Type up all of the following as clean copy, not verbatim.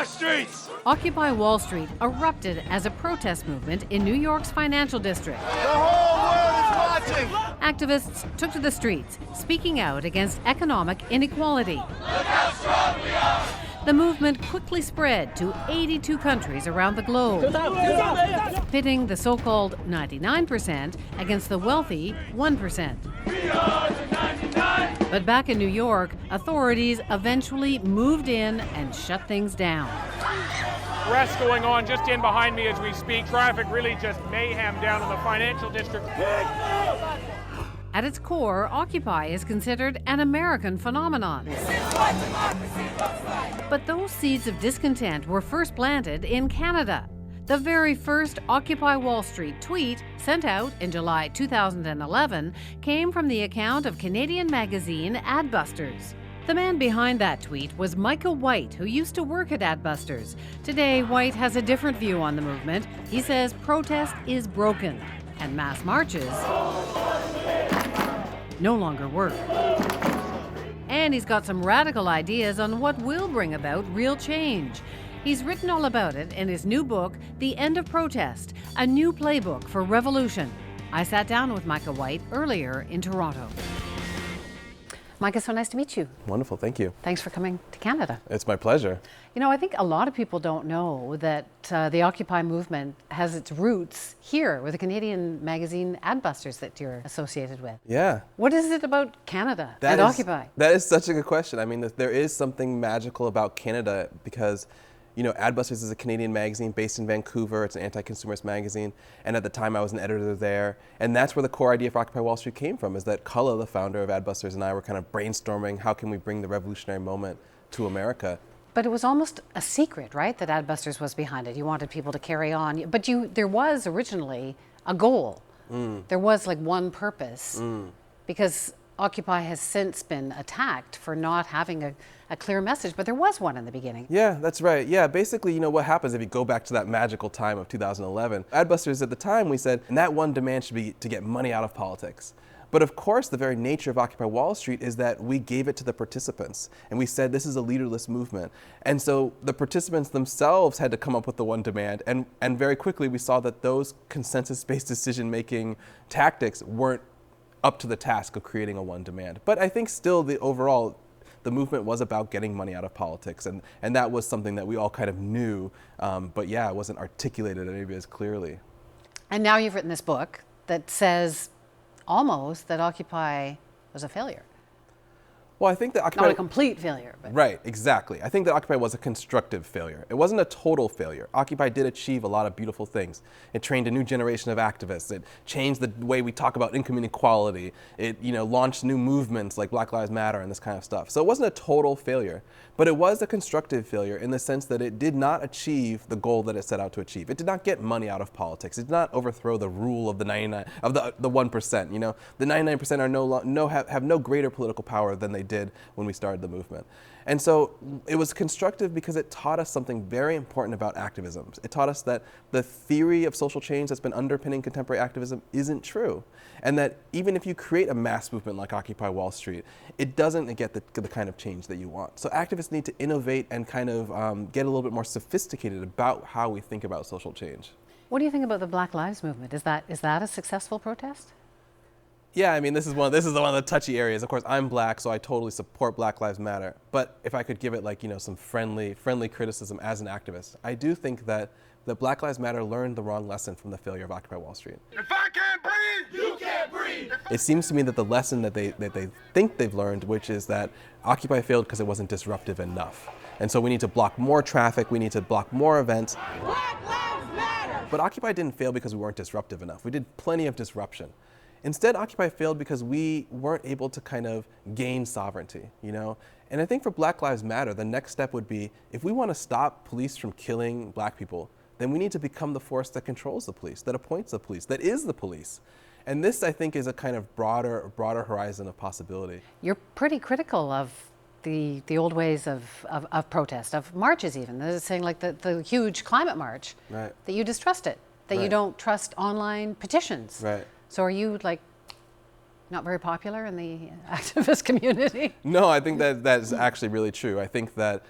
our streets! Occupy Wall Street erupted as a protest movement in New York's financial district. The whole world is watching! Activists took to the streets, speaking out against economic inequality. Look how strong we are! The movement quickly spread to 82 countries around the globe, pitting the so-called 99% against the wealthy 1%. We are the 99! But back in New York, authorities eventually moved in and shut things down. Arrests going on just in behind me as we speak. Traffic really just mayhem down in the financial district. At its core, Occupy is considered an American phenomenon. This is what democracy looks like! But those seeds of discontent were first planted in Canada. The very first Occupy Wall Street tweet, sent out in July 2011, came from the account of Canadian magazine Adbusters. The man behind that tweet was Micah White, who used to work at Adbusters. Today, White has a different view on the movement. He says protest is broken, and mass marches no longer work. And he's got some radical ideas on what will bring about real change. He's written all about it in his new book, The End of Protest, a new playbook for revolution. I sat down with Micah White earlier in Toronto. Micah, so nice to meet you. Wonderful, thank you. Thanks for coming to Canada. It's my pleasure. You know, I think a lot of people don't know that the Occupy movement has its roots here with the Canadian magazine Adbusters that you're associated with. Yeah. What is it about Canada and Occupy? That is such a good question. I mean, there is something magical about Canada because, you know, Adbusters is a Canadian magazine based in Vancouver. It's an anti-consumerist magazine. And at the time, I was an editor there. And that's where the core idea for Occupy Wall Street came from, is that Culla, the founder of Adbusters, and I were kind of brainstorming how can we bring the revolutionary moment to America. But it was almost a secret, right, that Adbusters was behind it. You wanted people to carry on. But there was originally a goal. There was like one purpose. Because Occupy has since been attacked for not having a clear message, but there was one in the beginning. Yeah, that's right. Yeah, basically, you know, what happens if you go back to that magical time of 2011. Adbusters at the time, we said, and that one demand should be to get money out of politics. But of course, the very nature of Occupy Wall Street is that we gave it to the participants. And we said, this is a leaderless movement. And so the participants themselves had to come up with the one demand. And very quickly, we saw that those consensus-based decision-making tactics weren't up to the task of creating a one demand. But I think still the movement was about getting money out of politics. And that was something that we all kind of knew. But yeah, it wasn't articulated maybe as clearly. And now you've written this book that says almost that Occupy was a failure. Well, I think that Occupy... Not a complete failure. But. Right, exactly. I think that Occupy was a constructive failure. It wasn't a total failure. Occupy did achieve a lot of beautiful things. It trained a new generation of activists. It changed the way we talk about income inequality. It, you know, launched new movements like Black Lives Matter and this kind of stuff. So it wasn't a total failure, but it was a constructive failure in the sense that it did not achieve the goal that it set out to achieve. It did not get money out of politics. It did not overthrow the rule of the 1%. You know, the 99% have no greater political power than they did when we started the movement. And so it was constructive because it taught us something very important about activism. It taught us that the theory of social change that's been underpinning contemporary activism isn't true. And that even if you create a mass movement like Occupy Wall Street, it doesn't get the kind of change that you want. So activists need to innovate and kind of get a little bit more sophisticated about how we think about social change. What do you think about the Black Lives Movement? Is that a successful protest? Yeah, I mean, this is one of the touchy areas. Of course, I'm black, so I totally support Black Lives Matter. But if I could give it, like, you know, some friendly criticism as an activist, I do think that Black Lives Matter learned the wrong lesson from the failure of Occupy Wall Street. If I can't breathe, you can't breathe. It seems to me that the lesson that they think they've learned, which is that Occupy failed because it wasn't disruptive enough. And so we need to block more traffic, we need to block more events. Black Lives Matter! But Occupy didn't fail because we weren't disruptive enough. We did plenty of disruption. Instead, Occupy failed because we weren't able to kind of gain sovereignty, you know? And I think for Black Lives Matter, the next step would be, if we want to stop police from killing black people, then we need to become the force that controls the police, that appoints the police, that is the police. And this, I think, is a kind of broader horizon of possibility. You're pretty critical of the old ways of protest, of marches even. They're saying like the huge climate march, right, that you distrust it, that right, you don't trust online petitions. Right. So are you like not very popular in the activist community? No, I think that's actually really true. I think that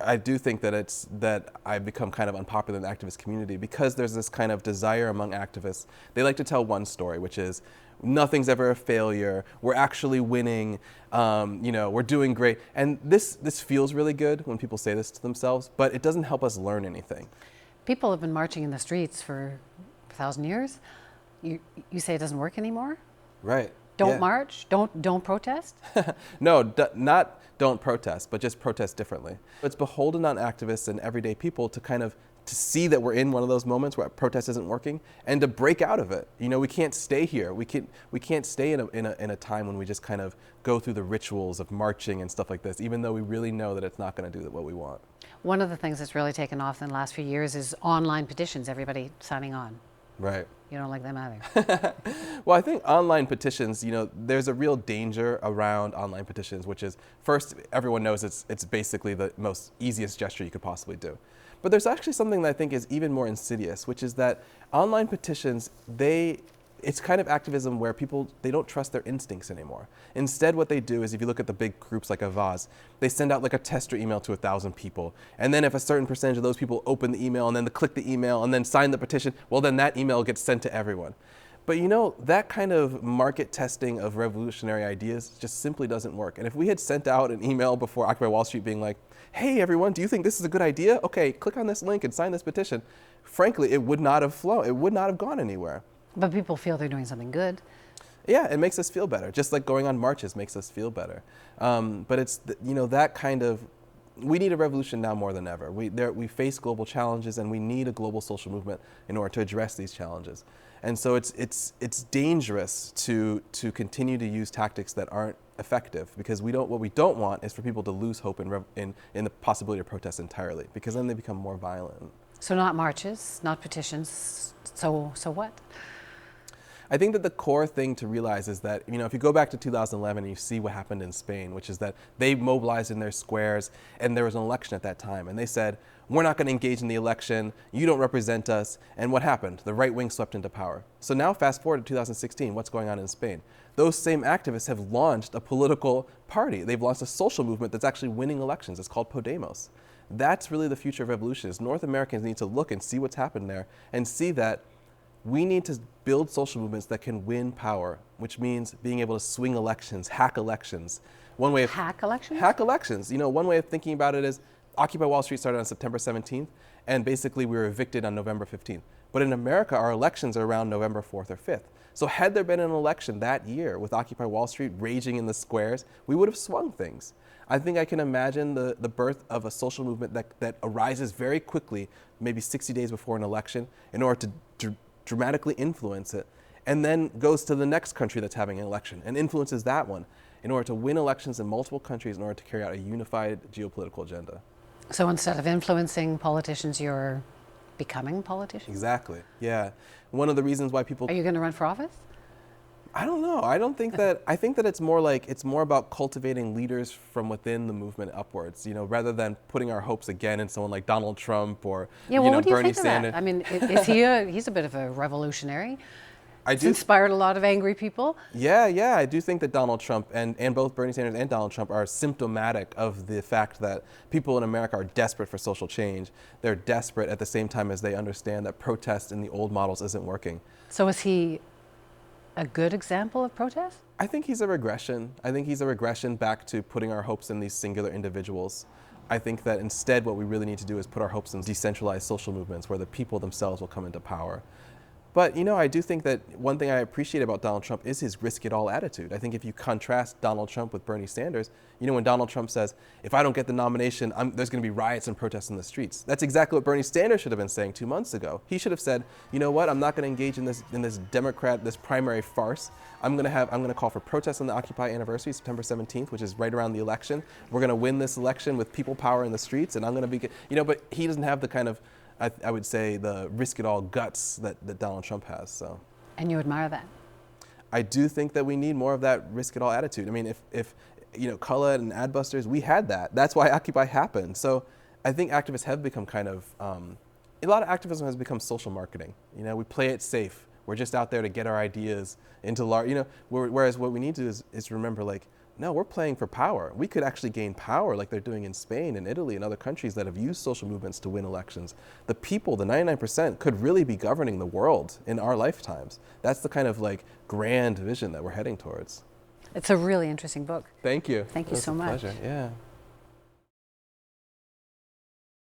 I do think that I've become kind of unpopular in the activist community because there's this kind of desire among activists. They like to tell one story, which is nothing's ever a failure. We're actually winning. We're doing great. And this feels really good when people say this to themselves, but it doesn't help us learn anything. People have been marching in the streets for 1,000 years. You say it doesn't work anymore? Right. Don't march? Don't protest? No, not don't protest, but just protest differently. It's beholden on activists and everyday people to see that we're in one of those moments where protest isn't working and to break out of it. We can't stay here. We can't stay in a time when we just kind of go through the rituals of marching and stuff like this, even though we really know that it's not going to do what we want. One of the things that's really taken off in the last few years is online petitions, everybody signing on. Right. You don't like them either. Well, I think online petitions, there's a real danger around online petitions, which is, first, everyone knows it's basically the most easiest gesture you could possibly do. But there's actually something that I think is even more insidious, which is that online petitions, it's kind of activism where people, they don't trust their instincts anymore. Instead, what they do is, if you look at the big groups like Avaz, they send out like a tester email to 1,000 people. And then if a certain percentage of those people open the email and then click the email and then sign the petition, well, then that email gets sent to everyone. But that kind of market testing of revolutionary ideas just simply doesn't work. And if we had sent out an email before Occupy Wall Street being like, hey everyone, do you think this is a good idea? Okay, click on this link and sign this petition. Frankly, it would not have flown. It would not have gone anywhere. But people feel they're doing something good. Yeah, it makes us feel better. Just like going on marches makes us feel better. But it's, that kind of, we need a revolution now more than ever. We face global challenges and we need a global social movement in order to address these challenges. And so it's dangerous to continue to use tactics that aren't effective, because what we don't want is for people to lose hope in the possibility of protest entirely, because then they become more violent. So not marches, not petitions, so what? I think that the core thing to realize is that, if you go back to 2011 and you see what happened in Spain, which is that they mobilized in their squares and there was an election at that time, and they said, we're not going to engage in the election, you don't represent us, and what happened? The right wing swept into power. So now fast forward to 2016, what's going on in Spain? Those same activists have launched a political party. They've launched a social movement that's actually winning elections. It's called Podemos. That's really the future of revolution, is North Americans need to look and see what's happened there and see that we need to build social movements that can win power, which means being able to swing elections, hack elections. Hack elections? Hack elections. One way of thinking about it is Occupy Wall Street started on September 17th, and basically we were evicted on November 15th. But in America, our elections are around November 4th or 5th. So had there been an election that year with Occupy Wall Street raging in the squares, we would have swung things. I think I can imagine the birth of a social movement that arises very quickly, maybe 60 days before an election, in order to dramatically influence it, and then goes to the next country that's having an election and influences that one in order to win elections in multiple countries in order to carry out a unified geopolitical agenda. So instead of influencing politicians, you're becoming politicians? Exactly, yeah. One of the reasons why people... Are you going to run for office? I don't know. I don't think that. I think that it's more about cultivating leaders from within the movement upwards. Rather than putting our hopes again in someone like Donald Trump or what do you Bernie think of Sanders. That? I mean, he's a bit of a revolutionary. It's inspired a lot of angry people. Yeah, I do think that Donald Trump and both Bernie Sanders and Donald Trump are symptomatic of the fact that people in America are desperate for social change. They're desperate at the same time as they understand that protest in the old models isn't working. So is he a good example of protest? I think he's a regression. I think he's a regression back to putting our hopes in these singular individuals. I think that instead what we really need to do is put our hopes in decentralized social movements where the people themselves will come into power. But, I do think that one thing I appreciate about Donald Trump is his risk-it-all attitude. I think if you contrast Donald Trump with Bernie Sanders, when Donald Trump says, if I don't get the nomination, there's going to be riots and protests in the streets. That's exactly what Bernie Sanders should have been saying 2 months ago. He should have said, you know what, I'm not going to engage in this primary farce. I'm going to call for protests on the Occupy anniversary, September 17th, which is right around the election. We're going to win this election with people power in the streets, and I'm going to be, but he doesn't have the kind of, I would say, the risk-it-all guts that Donald Trump has. So. And you admire that? I do think that we need more of that risk-it-all attitude. I mean, if Cullen and Adbusters, we had that. That's why Occupy happened. So I think activists have become kind of, a lot of activism has become social marketing. We play it safe. We're just out there to get our ideas into large, whereas what we need to do is remember, no, we're playing for power. We could actually gain power like they're doing in Spain and Italy and other countries that have used social movements to win elections. The people, the 99%, could really be governing the world in our lifetimes. That's the kind of like grand vision that we're heading towards. It's a really interesting book. Thank you. Thank you so It was a much. pleasure. Yeah.